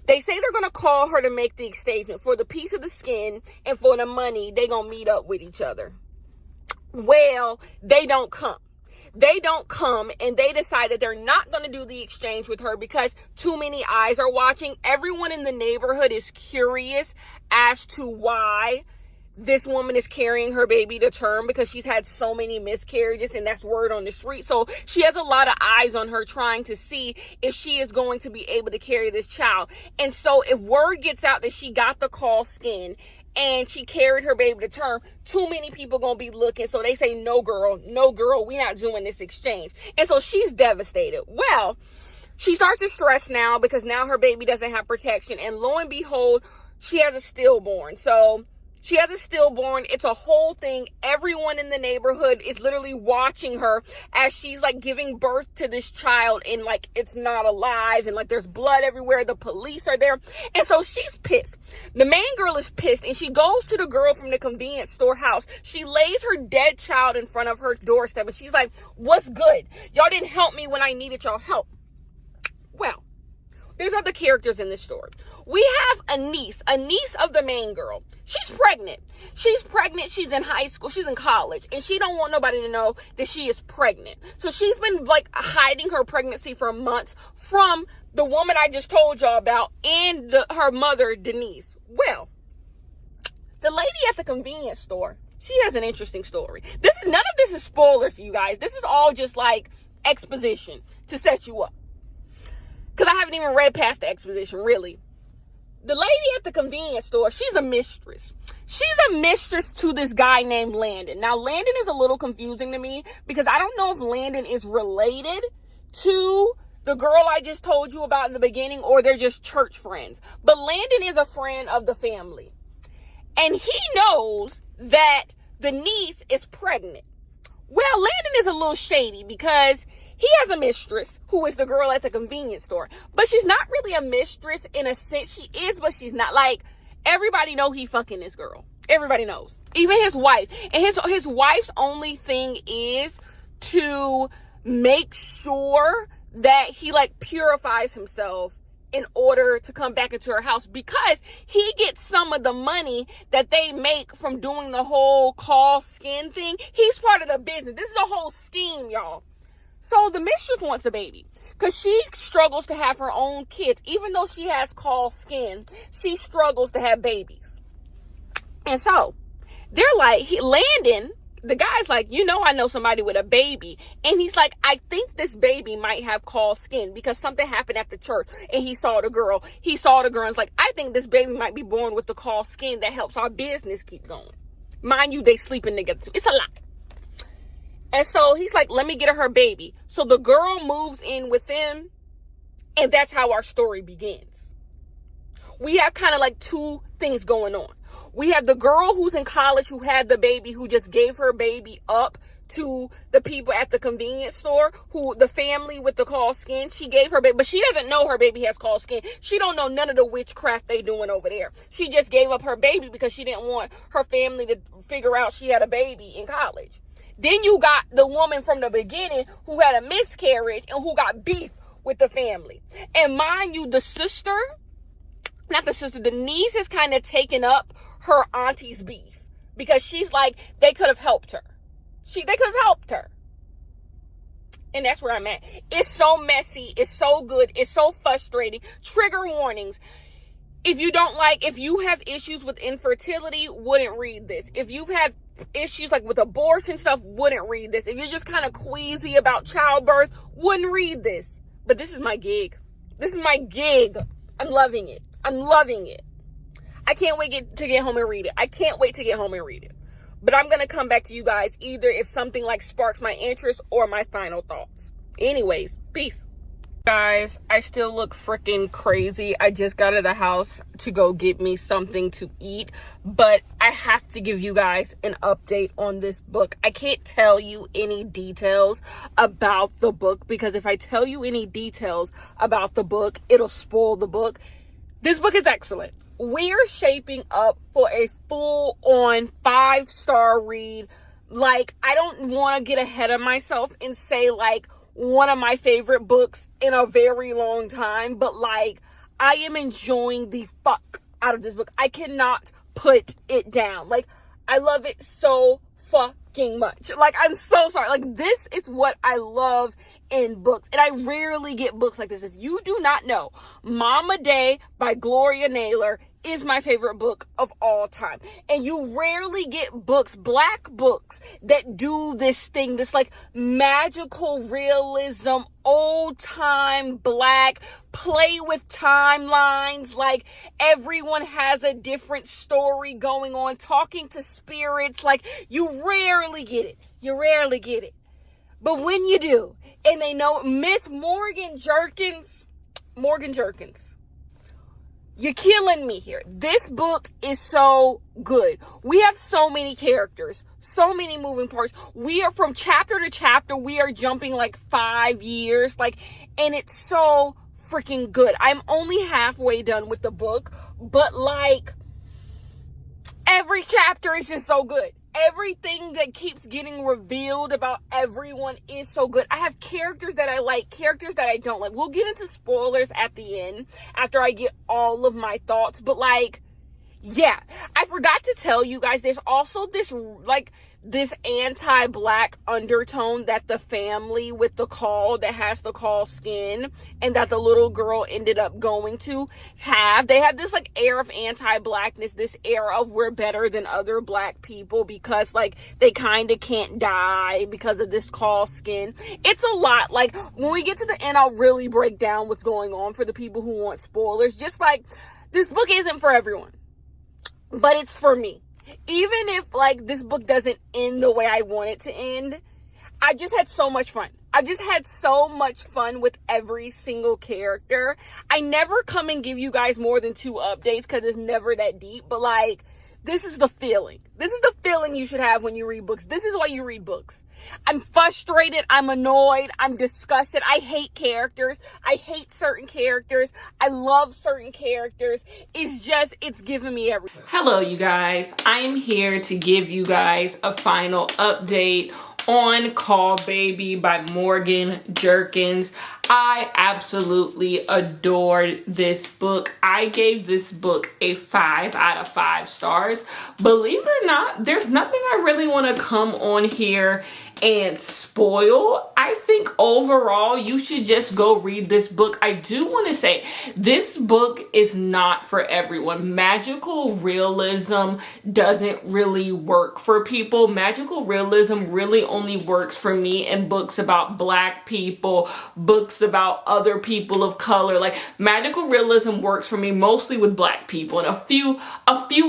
they say they're going to call her to make the exchange for the piece of the skin and for the money. They going to meet up with each other. Well, they don't come. They don't come and they decide that they're not going to do the exchange with her because too many eyes are watching. Everyone in the neighborhood is curious as to why this woman is carrying her baby to term because she's had so many miscarriages and that's word on the street. So she has a lot of eyes on her trying to see if she is going to be able to carry this child. And so if word gets out that she got the caul skin and she carried her baby to term, too many people gonna be looking. So they say, no girl, we not doing this exchange. And so she's devastated. Well, she starts to stress now because now her baby doesn't have protection. And lo and behold, she has a stillborn. So she has a stillborn. It's a whole thing. Everyone in the neighborhood is literally watching her as she's like giving birth to this child and like it's not alive and like there's blood everywhere. The police are there. And so she's pissed. The main girl is pissed and she goes to the girl from the convenience store house. She lays her dead child in front of her doorstep and she's like, what's good? Y'all didn't help me when I needed y'all help. Well, there's other characters in this story. We have a niece of the main girl. She's pregnant. She's in high school. She's in college. And she don't want nobody to know that she is pregnant. So she's been like hiding her pregnancy for months from the woman I just told y'all about and her mother, Denise. Well, The lady at the convenience store, she has an interesting story. None of this is spoilers, you guys. This is all just like exposition to set you up. Because I haven't even read past the exposition, really. The lady at the convenience store, she's a mistress. She's a mistress to this guy named Landon. Now, Landon is a little confusing to me because I don't know if Landon is related to the girl I just told you about in the beginning, or they're just church friends. But Landon is a friend of the family. And he knows that the niece is pregnant. Well, Landon is a little shady because he has a mistress who is the girl at the convenience store. But she's not really a mistress in a sense. She is, but she's not. Like, everybody know he fucking this girl. Everybody knows. Even his wife. And his wife's only thing is to make sure that he, like, purifies himself in order to come back into her house, because he gets some of the money that they make from doing the whole call skin thing. He's part of the business. This is a whole scheme, y'all. So the mistress wants a baby because she struggles to have her own kids. Even though she has call skin, she struggles to have babies. And so they're like, Landon, the guy's like, I know somebody with a baby. And he's like, I think this baby might have call skin because something happened at the church and he saw the girl. He saw the girl and was like, I think this baby might be born with the call skin that helps our business keep going. Mind you, they sleeping together too. It's a lot. And so he's like, let me get her baby. So the girl moves in with him. And that's how our story begins. We have kind of like two things going on. We have the girl who's in college who had the baby, who just gave her baby up to the people at the convenience store, who the family with the call skin. She gave her baby, but she doesn't know her baby has call skin. She don't know none of the witchcraft they doing over there. She just gave up her baby because she didn't want her family to figure out she had a baby in college. Then you got the woman from the beginning who had a miscarriage and who got beef with the family. And mind you, the niece has kind of taken up her auntie's beef because she's like, they could have helped her. They could have helped her. And that's where I'm at. It's so messy. It's so good. It's so frustrating. Trigger warnings. If you have issues with infertility, wouldn't read this. If you've had issues like with abortion stuff, wouldn't read this. If you're just kind of queasy about childbirth, wouldn't read this. But this is my gig. This is my gig. I'm loving it. I can't wait to get home and read it. But I'm going to come back to you guys either if something like sparks my interest or my final thoughts. Anyways, peace. Guys, I still look freaking crazy. I just got out of the house to go get me something to eat, but I have to give you guys an update on this book. I can't tell you any details about the book because if I tell you any details about the book, it'll spoil the book. This book is excellent. We're shaping up for a full-on 5-star read. Like, I don't want to get ahead of myself and say, like, one of my favorite books in a very long time, but like, I am enjoying the fuck out of this book. I cannot put it down. Like, I love it so fucking much. Like, I'm so sorry. Like, this is what I love in books. And I rarely get books like this. If you do not know, Mama Day by Gloria Naylor is my favorite book of all time. And you rarely get books, black books, that do this thing, this like magical realism, old time black, play with timelines, like everyone has a different story going on, talking to spirits. Like, you rarely get it. But when you do, and they know Miss Morgan Jerkins, you're killing me here. This book is so good. We have so many characters, so many moving parts. We are from chapter to chapter. We are jumping like 5 years, and it's so freaking good. I'm only halfway done with the book, but like every chapter is just so good. Everything that keeps getting revealed about everyone is so good. I have characters that I like, characters that I don't like. We'll get into spoilers at the end after I get all of my thoughts. But like, yeah, I forgot to tell you guys, there's also this, like, this anti-black undertone that the family with the caul, that has the caul skin, and that the little girl ended up going to have. They have this like air of anti-blackness, this air of we're better than other black people because like they kind of can't die because of this caul skin. It's a lot. Like when we get to the end, I'll really break down what's going on for the people who want spoilers. Just like this book isn't for everyone, but it's for me. Even if like this book doesn't end the way I want it to end, I just had so much fun. I just had so much fun with every single character. I never come and give you guys more than 2 updates because it's never that deep, but like, this is the feeling. This is the feeling you should have when you read books. This is why you read books. I'm frustrated. I'm annoyed. I'm disgusted. I hate characters. I hate certain characters. I love certain characters. It's giving me everything. Hello, you guys. I am here to give you guys a final update on Call Baby by Morgan Jerkins. I absolutely adored this book. I gave this book a 5 out of 5 stars. Believe it or not, there's nothing I really want to come on here and spoil. I think overall you should just go read this book. I do want to say this book is not for everyone. Magical realism doesn't really work for people. Magical realism really only works for me in books about black people, books about other people of color. Like magical realism works for me mostly with black people and a few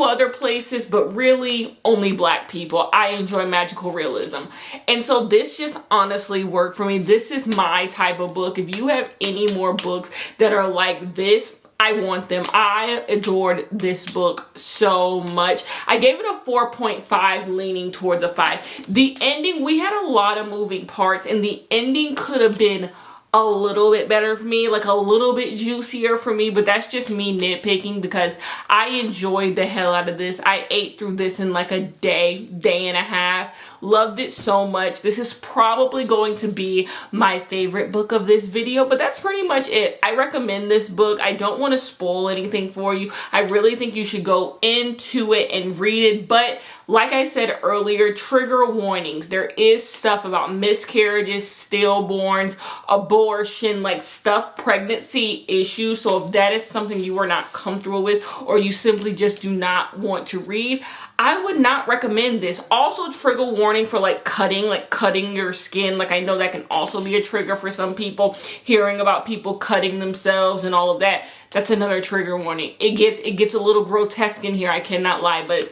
other places, but really only black people. I enjoy magical realism. And so this just honestly worked for me. This is my type of book. If you have any more books that are like this, I want them. I adored this book so much. I gave it a 4.5 leaning toward the 5. The ending, we had a lot of moving parts and the ending could have been a little bit better for me, like a little bit juicier for me, but that's just me nitpicking because I enjoyed the hell out of this. I ate through this in like a day and a half. Loved it so much. This is probably going to be my favorite book of this video, but that's pretty much it. I recommend this book. I don't want to spoil anything for you. I really think you should go into it and read it, but like I said earlier, trigger warnings. There is stuff about miscarriages, stillborns, abortion, like stuff, pregnancy issues. So if that is something you are not comfortable with or you simply just do not want to read, I would not recommend this. Also trigger warning for like cutting your skin. Like I know that can also be a trigger for some people. Hearing about people cutting themselves and all of that, that's another trigger warning. It gets a little grotesque in here, I cannot lie, but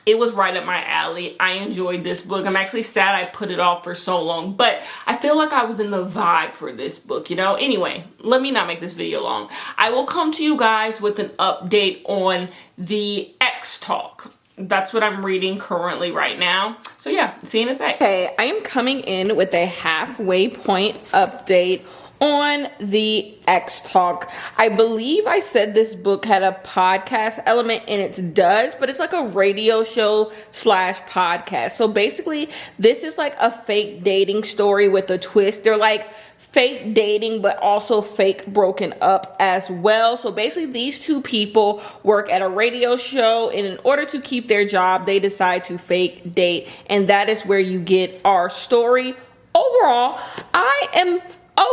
it was right up my alley. I enjoyed this book. I'm actually sad I put it off for so long, but I feel like I was in the vibe for this book, you know? Anyway, let me not make this video long. I will come to you guys with an update on the X Talk. That's what I'm reading currently right now. So yeah, see you in a sec. Okay, I am coming in with a halfway point update on the X Talk. I believe I said this book had a podcast element, and it does, but it's like a radio show / podcast. So basically, this is like a fake dating story with a twist. They're like fake dating, but also fake broken up as well. So basically, these two people work at a radio show, and in order to keep their job, they decide to fake date, and that is where you get our story. Overall, I am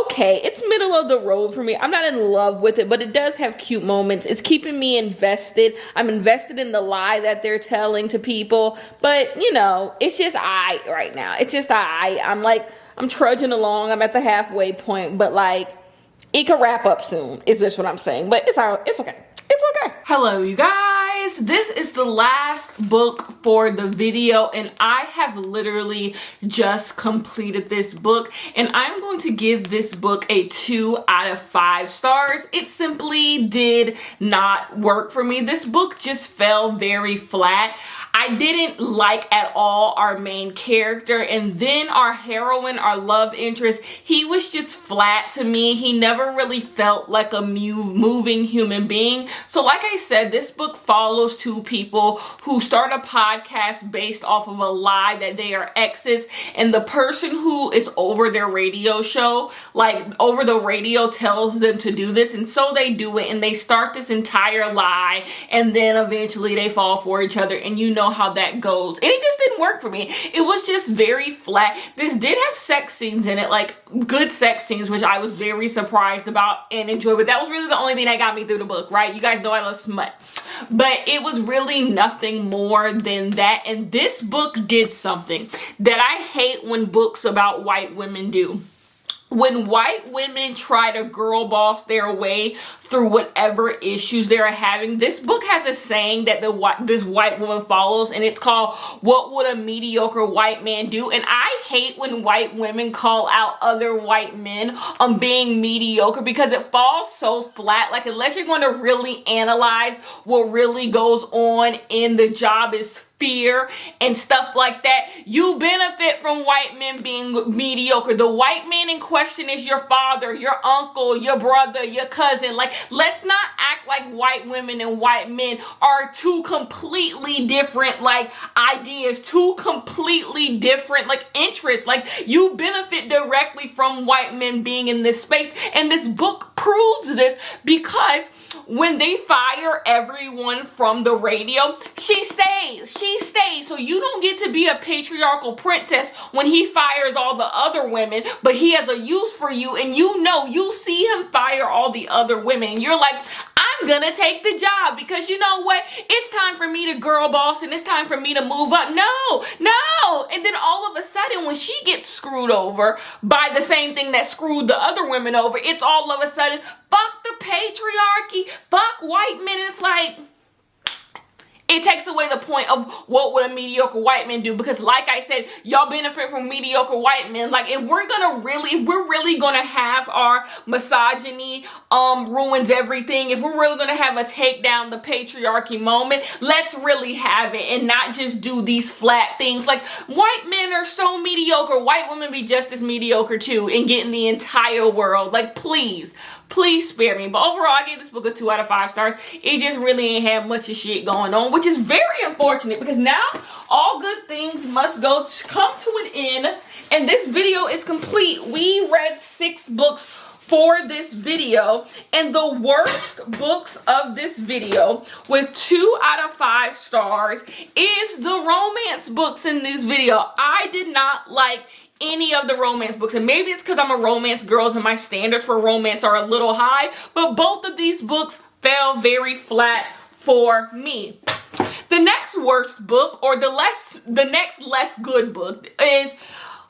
okay. It's middle of the road for me. I'm not in love with it, but it does have cute moments. It's keeping me invested. I'm invested in the lie that they're telling to people, but you know, it's just right now. It's just I'm trudging along. I'm at the halfway point, but like it could wrap up soon. Is this what I'm saying? But it's okay. It's okay. Hello, you guys. This is the last book for the video, and I have literally just completed this book, and I'm going to give this book a 2 out of 5 stars. It simply did not work for me. This book just fell very flat. I didn't like at all our main character, and then our heroine, our love interest, he was just flat to me. He never really felt like a moving human being. So like I said, this book followed those two people who start a podcast based off of a lie that they are exes, and the person who is over their radio show, like over the radio, tells them to do this, and so they do it, and they start this entire lie, and then eventually they fall for each other, and you know how that goes. And it just didn't work for me. It was just very flat. This did have sex scenes in it, like good sex scenes, which I was very surprised about and enjoyed, but that was really the only thing that got me through the book, right? You guys know I love smut. But it was really nothing more than that. And this book did something that I hate when books about white women do. When white women try to girl boss their way through whatever issues they're having, this book has a saying that this white woman follows, and it's called, "What would a mediocre white man do?" And I hate when white women call out other white men on being mediocre, because it falls so flat. Like, unless you're going to really analyze what really goes on in the job is fear and stuff like that, you benefit from white men being mediocre. The white man in question is your father, your uncle, your brother, your cousin. Like, let's not act like white women and white men are two completely different, like, ideas, two completely different, like, interests. Like, you benefit directly from white men being in this space, and this book proves this, because when they fire everyone from the radio, she stays. So you don't get to be a patriarchal princess when he fires all the other women, but he has a use for you, and you see him fire all the other women, and you're like, I'm gonna take the job, because you know what? It's time for me to girl boss, and it's time for me to move up. No. And then all of a sudden, when she gets screwed over by the same thing that screwed the other women over, it's all of a sudden, fuck the patriarchy, fuck white men. And it's like, it takes away the point of what would a mediocre white man do, because like I said, y'all benefit from mediocre white men. Like, if we're really gonna have our misogyny ruins everything, if we're really gonna have a take down the patriarchy moment, let's really have it, and not just do these flat things like white men are so mediocre, white women be just as mediocre too, and get in the entire world. Like, please spare me. But overall, I gave this book a 2 out of 5 stars. It just really ain't had much of shit going on, which is very unfortunate, because now all good things must come to an end, and this video is complete. We read 6 books for this video, and the worst books of this video with 2 out of 5 stars is the romance books in this video. I did not like any of the romance books, and maybe it's because I'm a romance girl and my standards for romance are a little high, but both of these books fell very flat for me. The next worst book, or the next less good book, is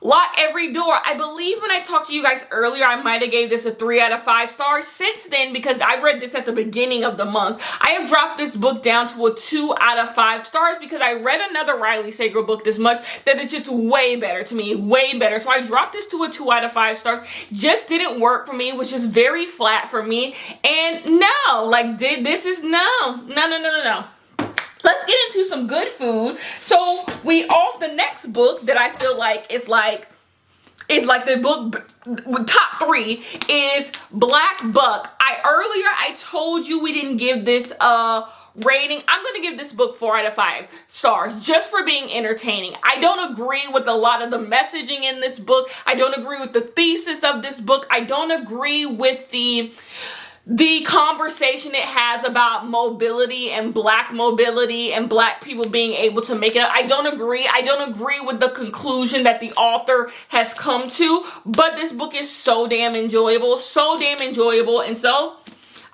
Lock Every Door. I believe when I talked to you guys earlier, I might have gave this a 3 out of 5 stars. Since then, because I read this at the beginning of the month, I have dropped this book down to a 2 out of 5 stars, because I read another Riley Sager book this much that is just way better to me, way better. So I dropped this to a 2 out of 5 stars. Just didn't work for me, which is very flat for me. And no, like, this is no. Let's get into some good food. So the next book that I feel like is like the book top 3 is Black Buck. I told you we didn't give this a rating. I'm going to give this book 4 out of 5 stars just for being entertaining. I don't agree with a lot of the messaging in this book. I don't agree with the thesis of this book. I don't agree with the conversation it has about mobility and black people being able to make it up. I don't agree with the conclusion that the author has come to, but this book is so damn enjoyable, and so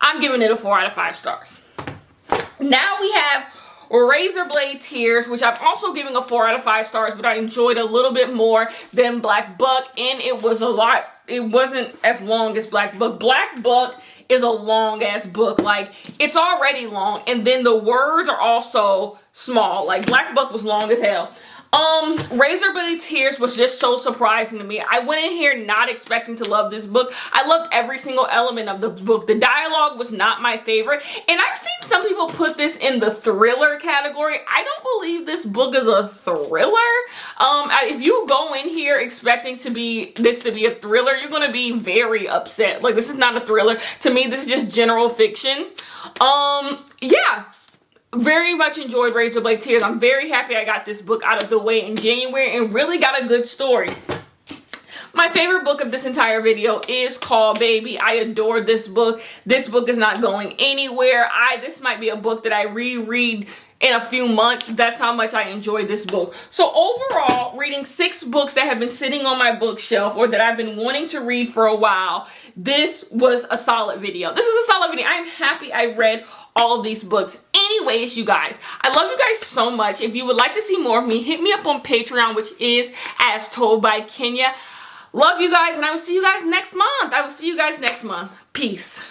I'm giving it a 4 out of 5 stars. Now we have Razor Blade Tears, which I'm also giving a 4 out of 5 stars, but I enjoyed a little bit more than Black Buck, and it wasn't as long as Black Buck. Black Buck is a long ass book. Like, it's already long, and then the words are also small. Like, Black Buck was long as hell. Razor Blade Tears was just so surprising to me. I went in here not expecting to love this book. I loved every single element of the book. The dialogue was not my favorite, and I've seen some people put this in the thriller category. I don't believe this book is a thriller. If you go in here expecting this to be a thriller, you're gonna be very upset. Like, this is not a thriller. To me, this is just general fiction. Yeah. very much enjoyed Razor Blade Tears. I'm very happy I got this book out of the way in January and really got a good story. My favorite book of this entire video is Call Baby. I adore this book. This book is not going anywhere. This might be a book that I reread in a few months. That's how much I enjoy this book. So overall, reading 6 books that have been sitting on my bookshelf or that I've been wanting to read for a while, this was a solid video. This was a solid video. I'm happy I read all of these books. Anyways, you guys, I love you guys so much. If you would like to see more of me, hit me up on Patreon, which is As Told by Kenya. Love you guys, and I will see you guys next month. Peace.